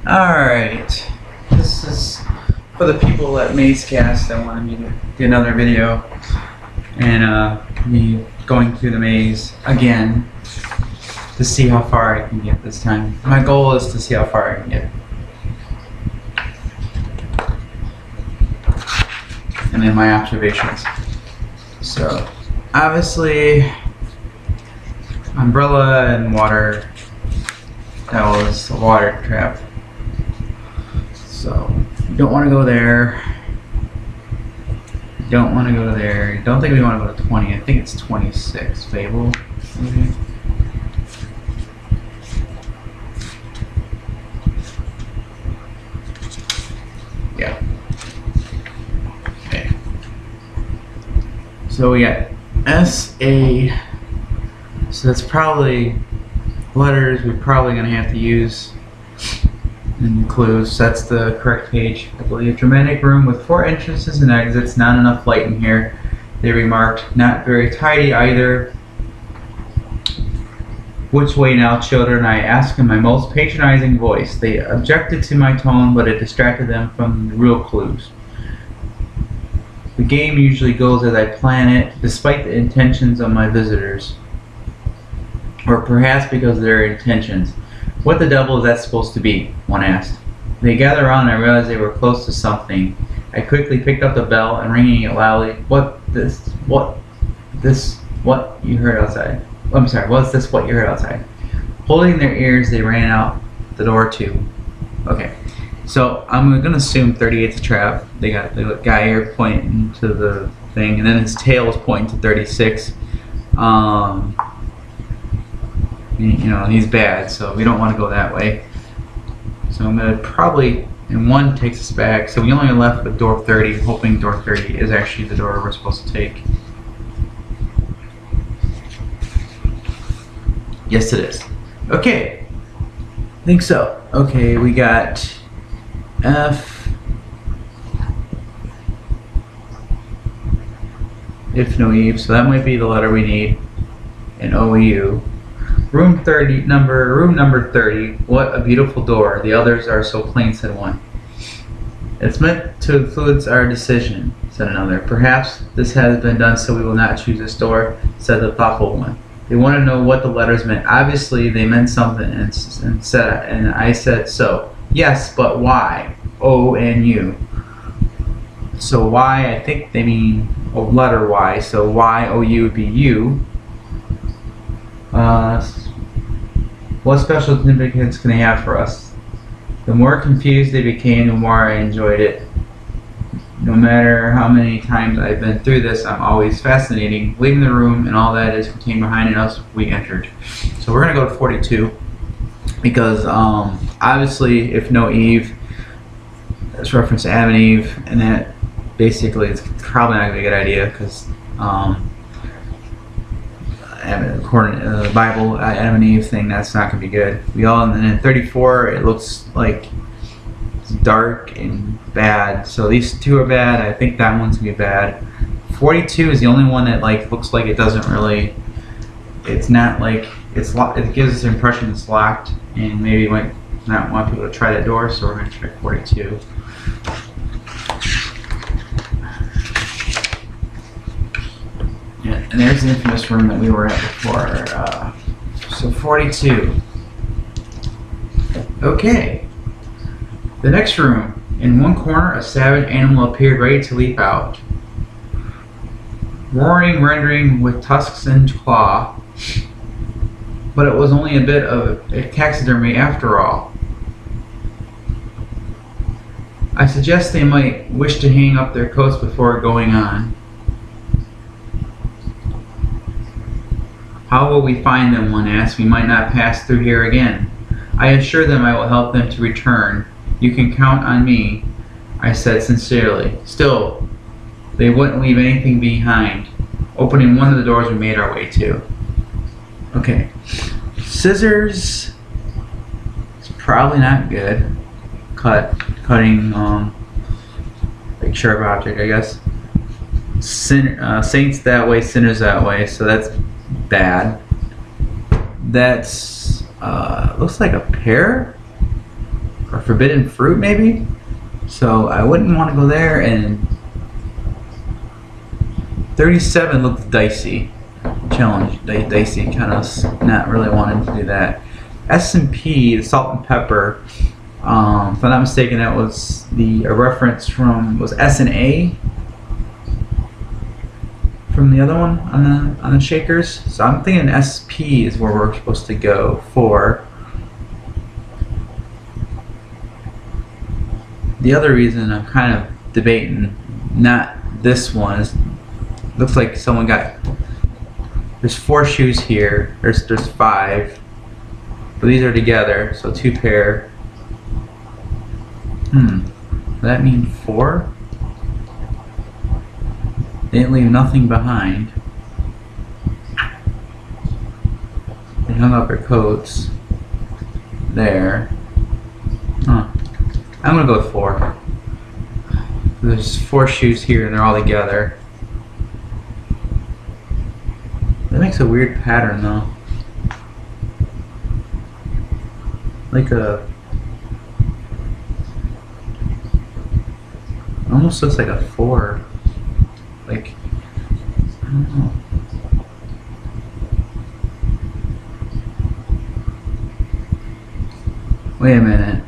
Alright, this is for the people at MazeCast that wanted me to do another video and me going through the maze again to see how far I can get this time. My goal is to see how far I can get. And then my observations. So, obviously, umbrella and water, that was a water trap. So, you don't want to go there. You don't want to go there. You don't think we want to go to 20. I think it's 26. Fable, maybe? Yeah. Okay. So we got S-A. So that's probably letters we're probably going to have to use in clues. That's the correct page, I believe. Dramatic room with 4 entrances and exits. Not enough light in here, they remarked. Not very tidy either. Which way now, children? I asked in my most patronizing voice. They objected to my tone, but it distracted them from the real clues. The game usually goes as I plan it, despite the intentions of my visitors. Or perhaps because of their intentions. What the devil is that supposed to be? One asked. They gathered around and I realized they were close to something. I quickly picked up the bell and ringing it loudly. What you heard outside? I'm sorry, what's this what you heard outside? Holding their ears, they ran out the door too. Okay, so I'm gonna assume 38's a trap. They got the guy here pointing to the thing, and then his tail is pointing to 36. You know, he's bad, so we don't want to go that way. So I'm gonna probably, and 1 takes us back, so we only left with door 30, hoping door 30 is actually the door we're supposed to take. Yes, it is. Okay, I think so. Okay, we got F. If no Eve, so that might be the letter we need. And OU. Room number 30. What a beautiful door. The others are so plain, said one. It's meant to influence our decision, said another. Perhaps this has been done so we will not choose this door, said the thoughtful one. They want to know what the letters meant. Obviously, they meant something, and I said so. Yes, but why? O and U. So why? I think they mean letter Y. So Y O U would be U. What special significance can they have for us? The more confused they became, the more I enjoyed it. No matter how many times I've been through this, I'm always fascinating. Leaving the room and all that is contained behind us, we entered. So we're going to go to 42 because obviously if no Eve, it's reference to Adam and Eve, and that basically is probably not going to be a good idea because according to the Bible, Adam and Eve thing, that's not going to be good. And then 34, it looks like it's dark and bad. So these 2 are bad. I think that one's going to be bad. 42 is the only one that looks like it doesn't really, it's not like, it's locked. It gives us the impression it's locked and maybe might not want people to try that door, so we're going to try 42. And there's the infamous room that we were at before. So 42. Okay. The next room. In one corner, a savage animal appeared ready to leap out. Roaring, rendering with tusks and claw. But it was only a bit of a taxidermy after all. I suggest they might wish to hang up their coats before going on. How will we find them? One asked. We might not pass through here again. I assure them I will help them to return. You can count on me, I said sincerely. Still, they wouldn't leave anything behind. Opening one of the doors we made our way to. Okay. Scissors. It's probably not good. Cutting like sharp object, I guess. Saints that way, sinners that way, so that's bad. That's looks like a pear. or forbidden fruit maybe. So I wouldn't want to go there. And 37 looks dicey. Challenge dicey, kind of not really wanting to do that. S&P, the salt and pepper. If I'm not mistaken, that was a reference from, was S and A from the other one on the shakers. So I'm thinking SP is where we're supposed to go for. The other reason I'm kind of debating not this one is, looks like someone got, there's 4 shoes here, there's 5, but these are together, so 2 pair. Does that mean 4? They didn't leave nothing behind. They hung up their coats there. Huh. I'm gonna go with 4. There's 4 shoes here and they're all together. That makes a weird pattern though. Like almost looks like a 4. Like, I don't know. Wait a minute.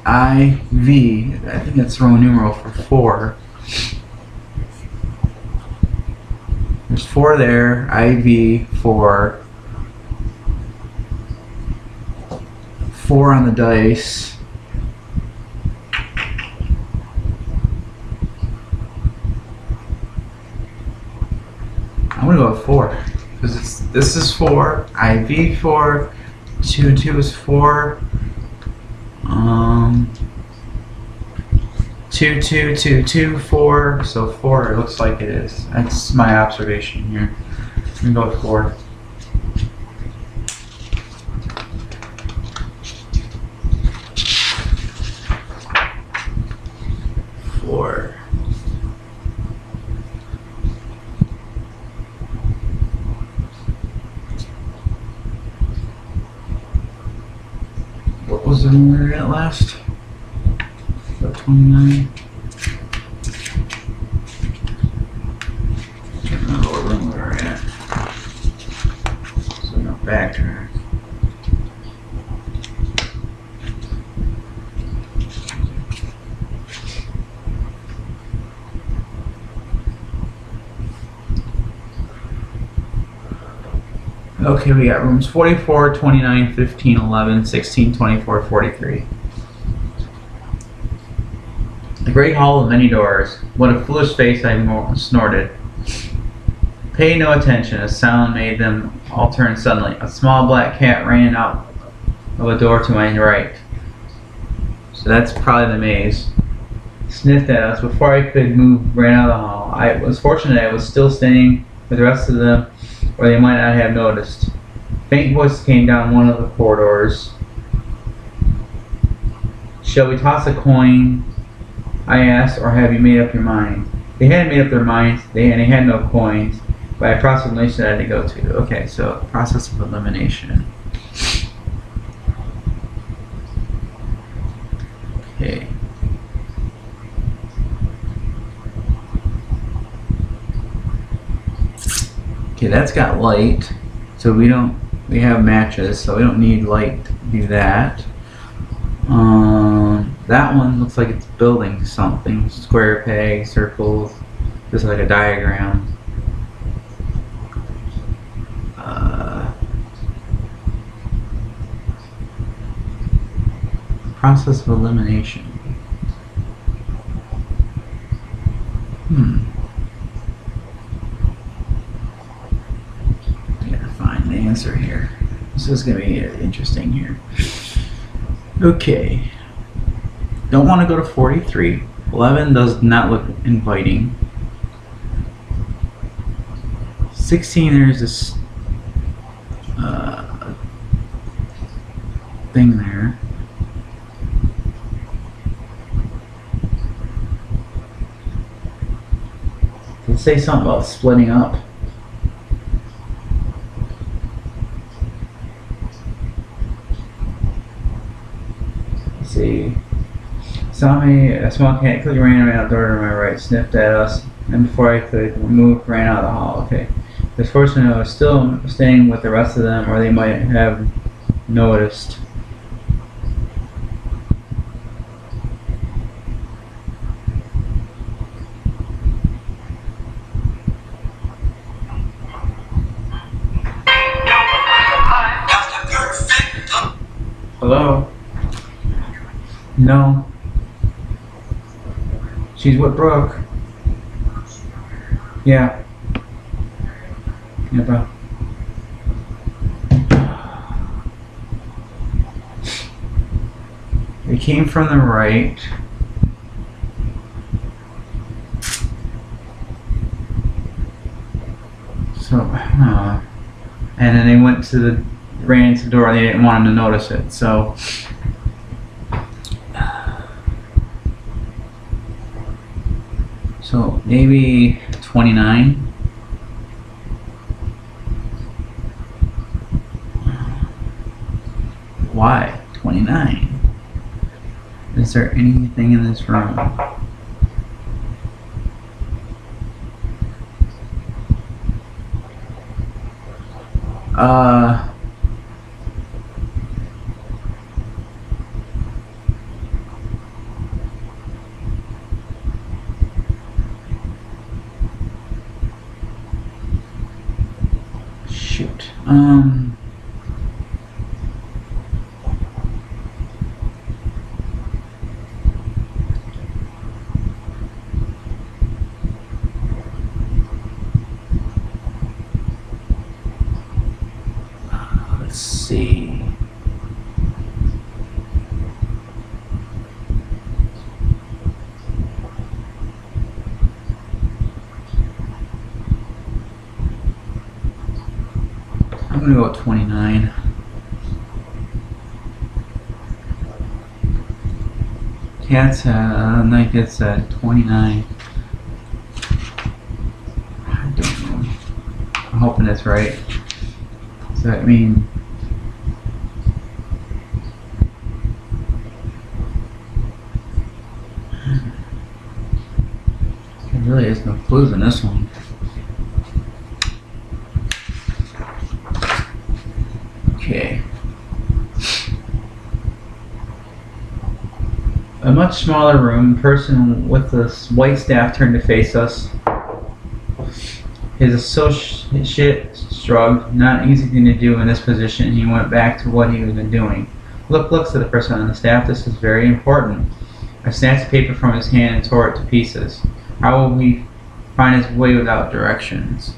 IV, I think that's Roman numeral for 4. There's 4 there, IV, 4. 4 on the dice. I'm gonna go with 4. Because this is 4, IV 4, 2, 2 is 4. 2, 2, 2, 2, 4. So 4 it looks like it is. That's my observation here. I'm gonna go with 4. What was the room we were at last? About 29. I don't know what room we were at. So no backtrack. Okay, we got rooms 44, 29, 15, 11, 16, 24, 43. The great hall of many doors. What a foolish face I snorted. Pay no attention. A sound made them all turn suddenly. A small black cat ran out of a door to my right. So that's probably the maze. Sniffed at us. Before I could move, ran out of the hall. I was fortunate I was still staying with the rest of them, or they might not have noticed. Faint voice came down one of the corridors. Shall we toss a coin? I asked, or have you made up your mind? They hadn't made up their minds, and they had no coins. By a process of elimination I had to go to. Okay, so process of elimination. Okay. Okay, that's got light, so we have matches, so we don't need light to do that. That one looks like it's building something. Square peg, circles, just like a diagram. Process of elimination. The answer here. This is going to be interesting here. Okay. Don't want to go to 43. 11 does not look inviting. 16, there's this thing there. Does it say something about splitting up? see. Saw me, a small cat quickly ran around the door to my right, sniffed at us, and before I could move, ran out of the hall. Okay. It was fortunate I was still staying with the rest of them, or they might have noticed. Hello? No. She's with Brooke. Yeah. Yeah, bro. They came from the right. So, and then they went to the, ran into the door and they didn't want him to notice it, so. So, maybe 29. Why 29? Is there anything in this room? Shoot. Let's see. I'm gonna go with 29. Cats, Night gets at 29. I don't know. I'm hoping that's right. Does that mean? There really is no clues in this one. Okay. A much smaller room. Person with this white staff turned to face us. His associate shrugged. Not an easy thing to do in this position. He went back to what he had been doing. Look, said the person on the staff. This is very important. I snatched the paper from his hand and tore it to pieces. How will he find his way without directions?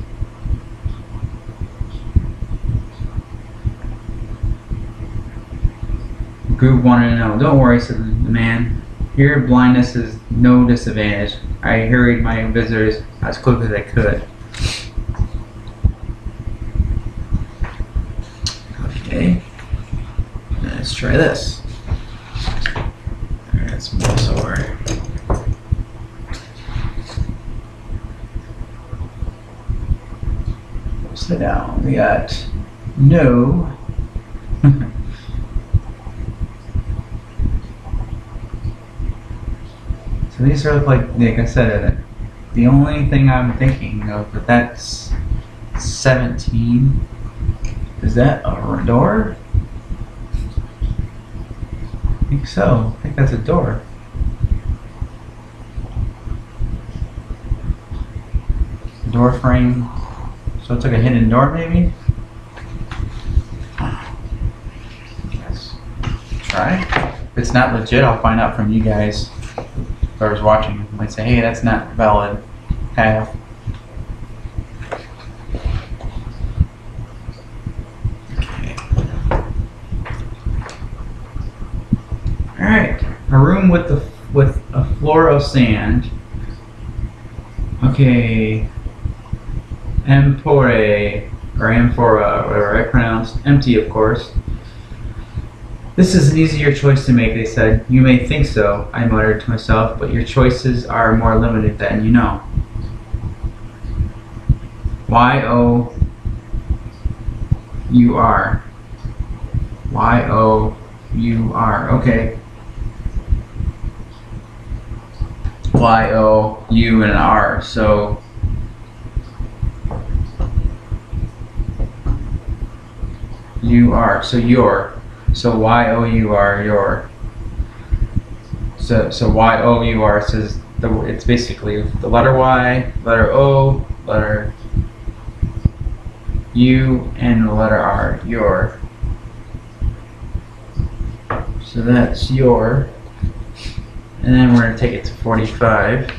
The group wanted to know. Don't worry, said the man. Here, blindness is no disadvantage. I hurried my visitors as quickly as I could. Okay. Let's try this. Alright, let's move this over. Sit down. We got no. So these are like I said, the only thing I'm thinking of, but that's 17. Is that a door? I think so. I think that's a door. Door frame. So it's like a hidden door, maybe? Let's try. If it's not legit, I'll find out from you guys. Whoever's watching might say, hey, that's not valid. Have. Okay. Alright. A room with a floor of sand. Okay. Empore, or amphora, whatever I pronounced. Empty, of course. This is an easier choice to make, they said. You may think so, I muttered to myself, but your choices are more limited than you know. Y-O-U-R. Y-O-U-R. Okay. Y, O, U, and an R. So you are. So your. So Y, O, U, R, your. So Y, O, U, R says it's basically the letter Y, letter O, letter U, and the letter R, your. So that's your. And then we're going to take it to 45.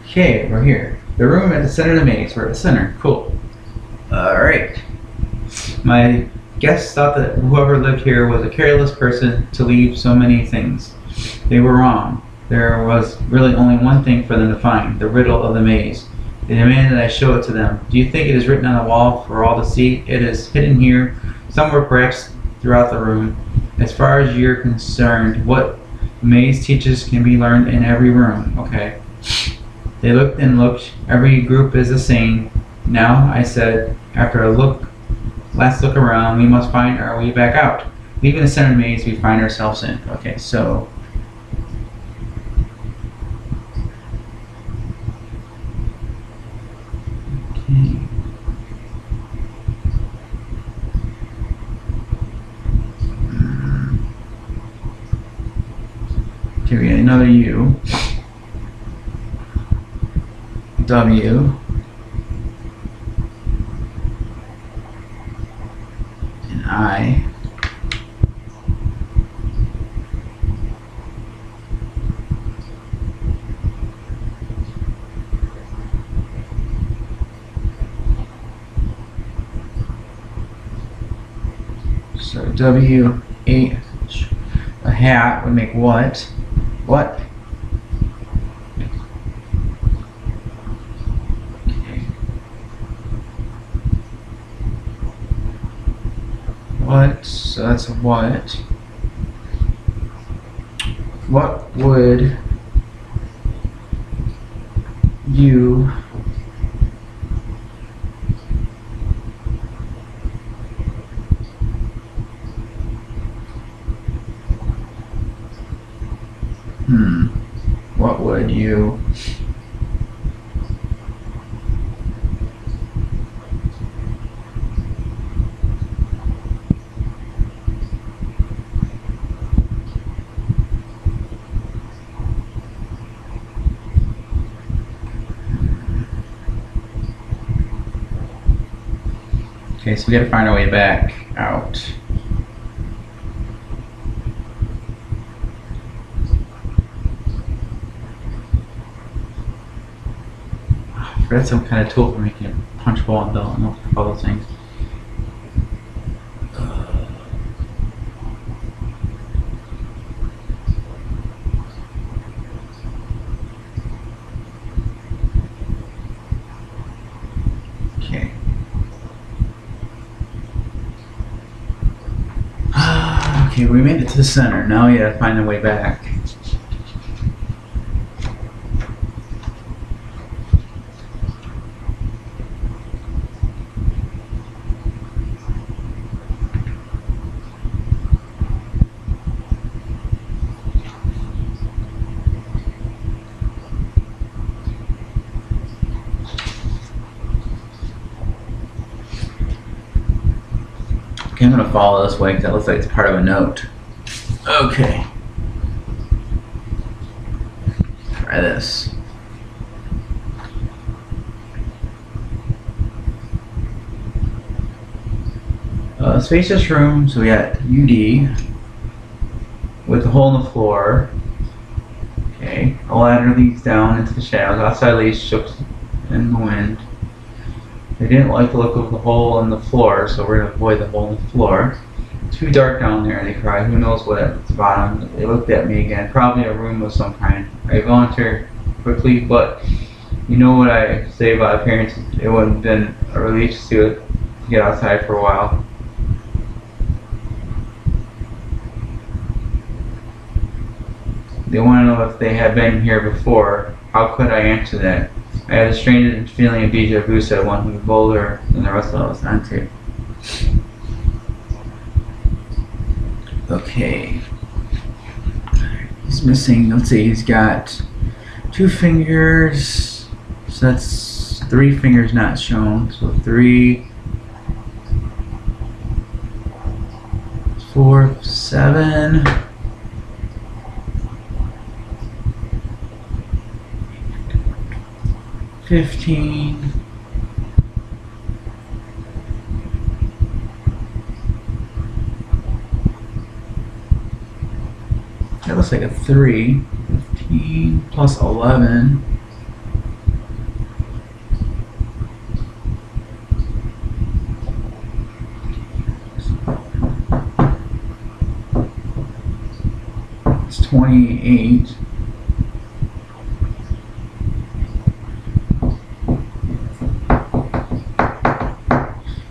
Okay, we're here. The room at the center of the maze. We're at the center. Cool. Alright. My guests thought that whoever lived here was a careless person to leave so many things. They were wrong. There was really only one thing for them to find, the riddle of the maze. They demanded I show it to them. Do you think it is written on the wall for all to see? It is hidden here, somewhere perhaps throughout the room. As far as you're concerned, what the maze teaches can be learned in every room. Okay. They looked and looked. Every group is the same. Now, I said, after a last look around, we must find our way back out. Leaving the center maze we find ourselves in. Okay, so okay, we got another U. W. And I. So W, H, a hat would make what? What? Okay. What? So that's a what. What would you what would you Okay, so we gotta find our way back out. I forgot some kind of tool for making a punch ball and belt and all those things. Okay. Okay, we made it to the center. Now we gotta find our way back. Okay, I'm gonna follow this way because that looks like it's part of a note. Okay. Try this. Spacious room, so we got UD with a hole in the floor. Okay, a ladder leads down into the shadows. Outside leaves shook in the wind. They didn't like the look of the hole in the floor, so we're going to avoid the hole in the floor. Too dark down there, they cried. Who knows what at the bottom? They looked at me again. Probably a room of some kind. I volunteered quickly, but you know what I say about appearance. It wouldn't have been a relief to get outside for a while. They want to know if they had been here before. How could I answer that? I had a strange feeling of deja vu, said one who was bolder than the rest of us on too. Okay. He's missing, let's see, he's got 2 fingers. So that's 3 fingers not shown. So 3, 4, 7. 15. That looks like a 3. 15 plus 11. It's 28.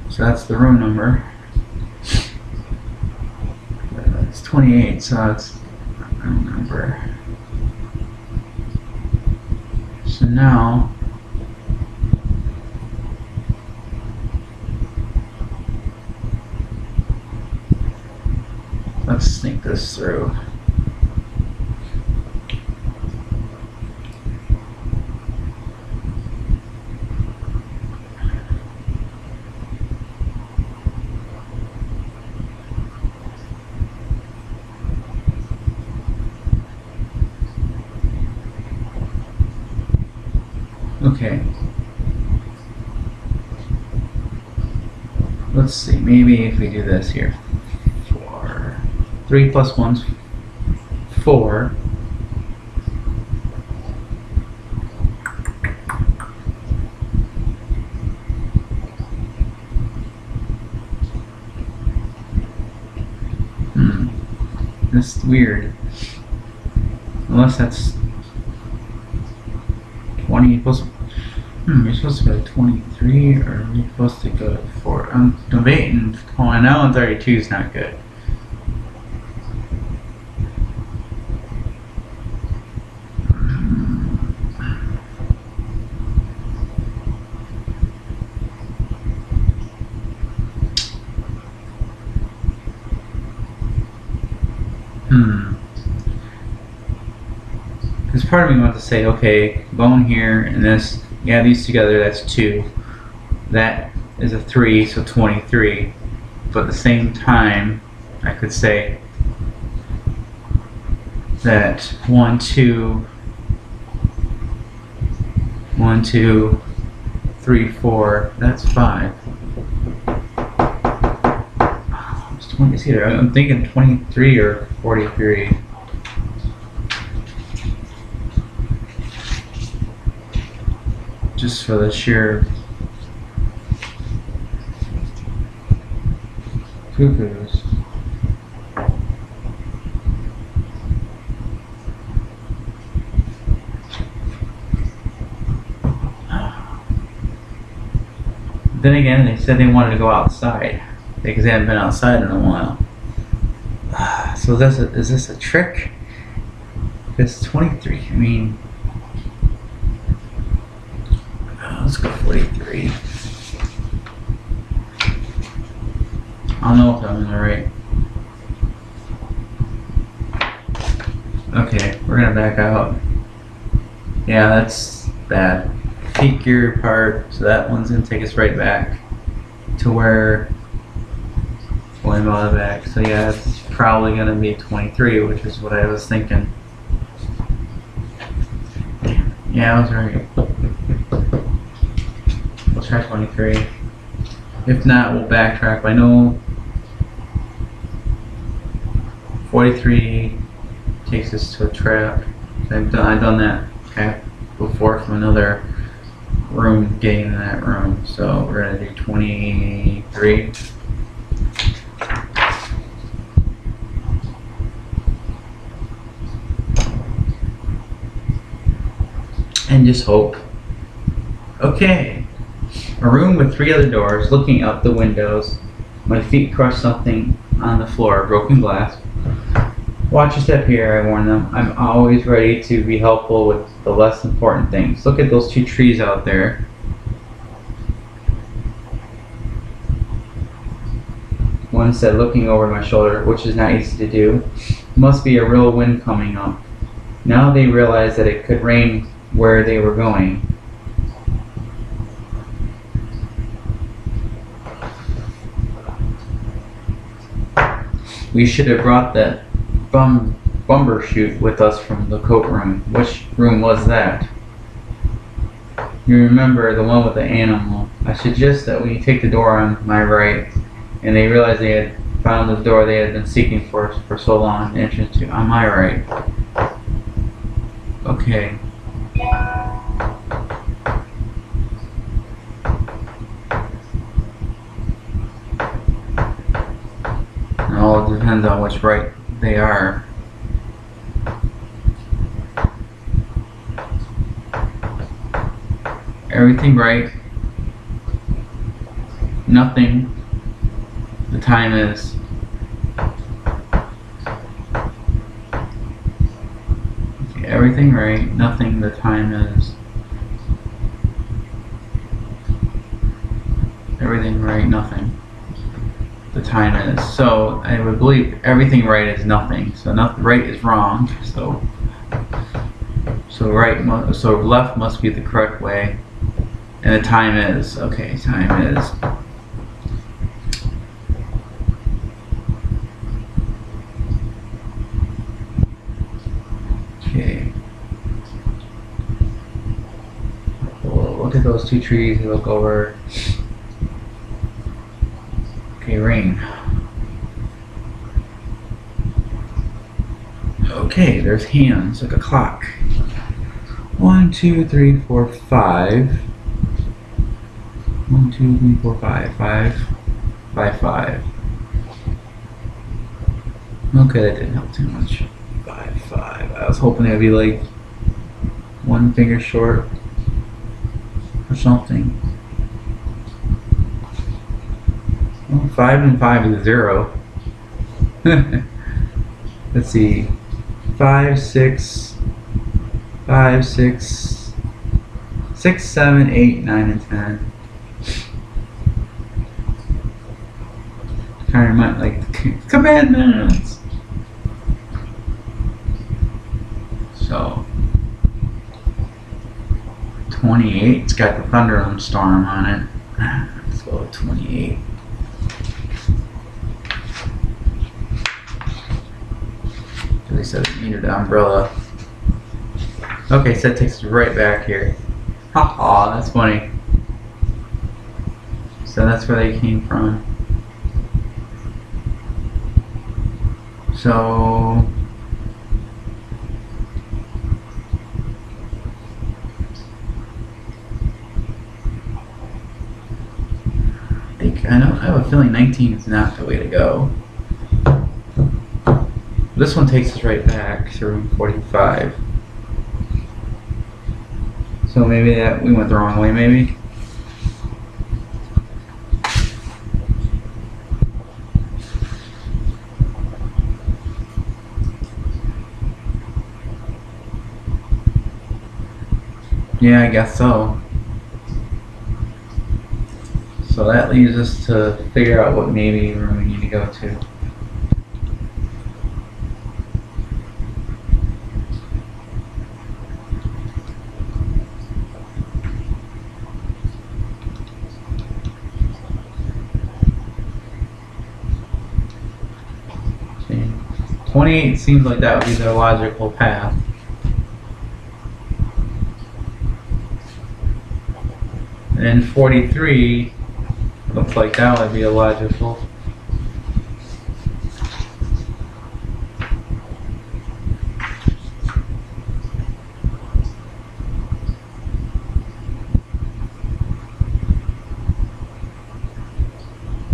So that's the room number. It's 28, so that's room number. So now let's think this through. Okay. Let's see, maybe if we do this here. 4. 3 plus 1's 4. That's weird. Unless that's 20 plus. You're supposed to go to 23, or you're supposed to go to 4. I'm debating. Oh, I know 32 is not good. Because part of me wants to say, okay, bone here and this, yeah, these together, that's 2. That is a 3, so 23. But at the same time, I could say that 1, 2, 1, 2, 3, 4, that's 5. It's 20, it's either, I'm thinking 23 or 43. Just for the sheer cuckoos. Then again, they said they wanted to go outside because they haven't been outside in a while. So is this a trick? It's 23. I mean, let's go 43. I don't know if I'm in the right. Okay, we're gonna back out. Yeah, that's bad. Peek your part, so that one's gonna take us right back to where going all the back. So yeah, it's probably gonna be 23, which is what I was thinking. Yeah, I was right. We'll try 23. If not, we'll backtrack. I know 43 takes us to a trap. I've done that before from another room, getting in that room. So we're gonna do 23. And just hope. Okay. A room with 3 other doors, looking out the windows. My feet crushed something on the floor, broken glass. Watch your step here, I warn them. I'm always ready to be helpful with the less important things. Look at those two trees out there. One said, looking over my shoulder, which is not easy to do. Must be a real wind coming up. Now they realized that it could rain where they were going. We should have brought that bumbershoot with us from the coat room. Which room was that? You remember the one with the animal. I suggest that we take the door on my right. And they realized they had found the door they had been seeking for so long. The entrance to on my right. Okay. It all depends on which right they are. Everything right. Nothing. The time is. Okay, everything right. Nothing. The time is. Everything right. Nothing. The time is. So I would believe everything right is nothing. So nothing right is wrong. So right. So left must be the correct way. And the time is. Okay. Time is. Okay. Well, look at those two trees. You look over. Okay, rain. Okay, there's hands like a clock. 1, 2, 3, 4, 5. 1, 2, 3, 4, 5. 5, 5, 5. Okay, that didn't help too much. 5, 5. I was hoping it would be like one finger short or something. Well, 5 and 5 is 0. Let's see. 5, 6, 5, 6, 6, 7, 8, 9, and 10. Kind of remind like the commandments. So 28. It's got the thunderstorm on it. Let's go with 28. They said it needed an umbrella. Okay, so that takes us right back here. Haha, that's funny. So that's where they came from. So I have a feeling 19 is not the way to go. This one takes us right back to room 45. So maybe that we went the wrong way, maybe. Yeah, I guess so. So that leaves us to figure out what maybe room we need to go to. See, 28 seems like that would be the logical path. And then 43 looks like that would be a logical.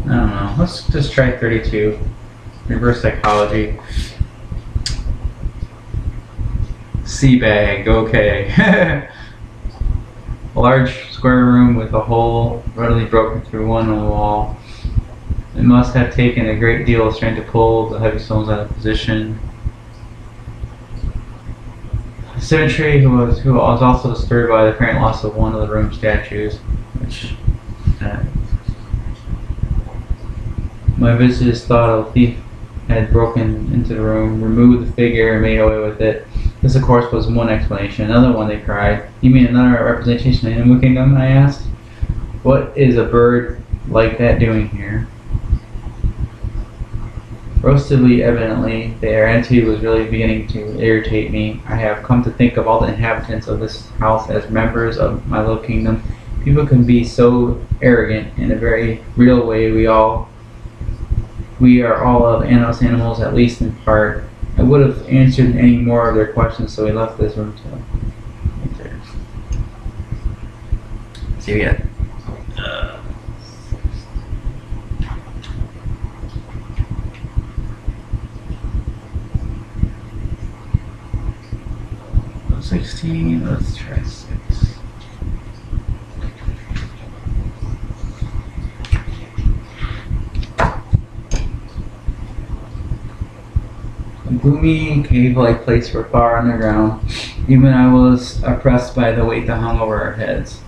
I don't know. Let's just try 32. Reverse psychology. Sea bag. Okay. A large square room with a hole readily broken through one wall. It must have taken a great deal of strength to pull the heavy stones out of position. Symmetry, who was also disturbed by the apparent loss of one of the room statues, which my visitors thought a thief had broken into the room, removed the figure, and made away with it. This, of course, was one explanation. Another one, they cried. You mean another representation of the Animal Kingdom? I asked. What is a bird like that doing here? Roastedly, evidently, their attitude was really beginning to irritate me. I have come to think of all the inhabitants of this house as members of my little kingdom. People can be so arrogant in a very real way. We are all of animals, at least in part. I would have answered any more of their questions, so we left this room to enter. See you again. 16, let's try 6. A gloomy, cave-like place for far underground. Even I was oppressed by the weight that hung over our heads.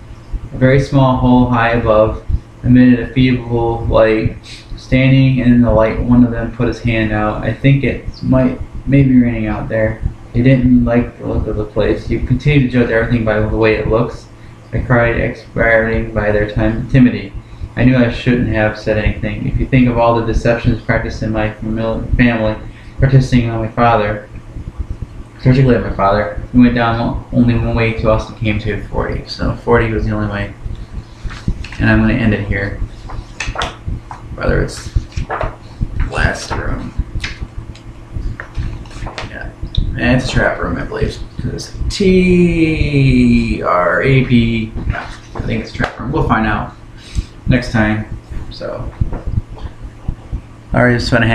A very small hole high above emitted a feeble light. Standing in the light, one of them put his hand out. I think it may be raining out there. They didn't like the look of the place. You continue to judge everything by the way it looks. I cried, expiring by their timidity. I knew I shouldn't have said anything. If you think of all the deceptions practiced in my family, practicing on my father, particularly my father, we went down only one way to us and came to 40. So 40 was the only way. And I'm going to end it here. Whether it's last room. Yeah. And it's a trap room, I believe. Because T-R-A-P. I think it's a trap room. We'll find out next time. So, alright, just went ahead.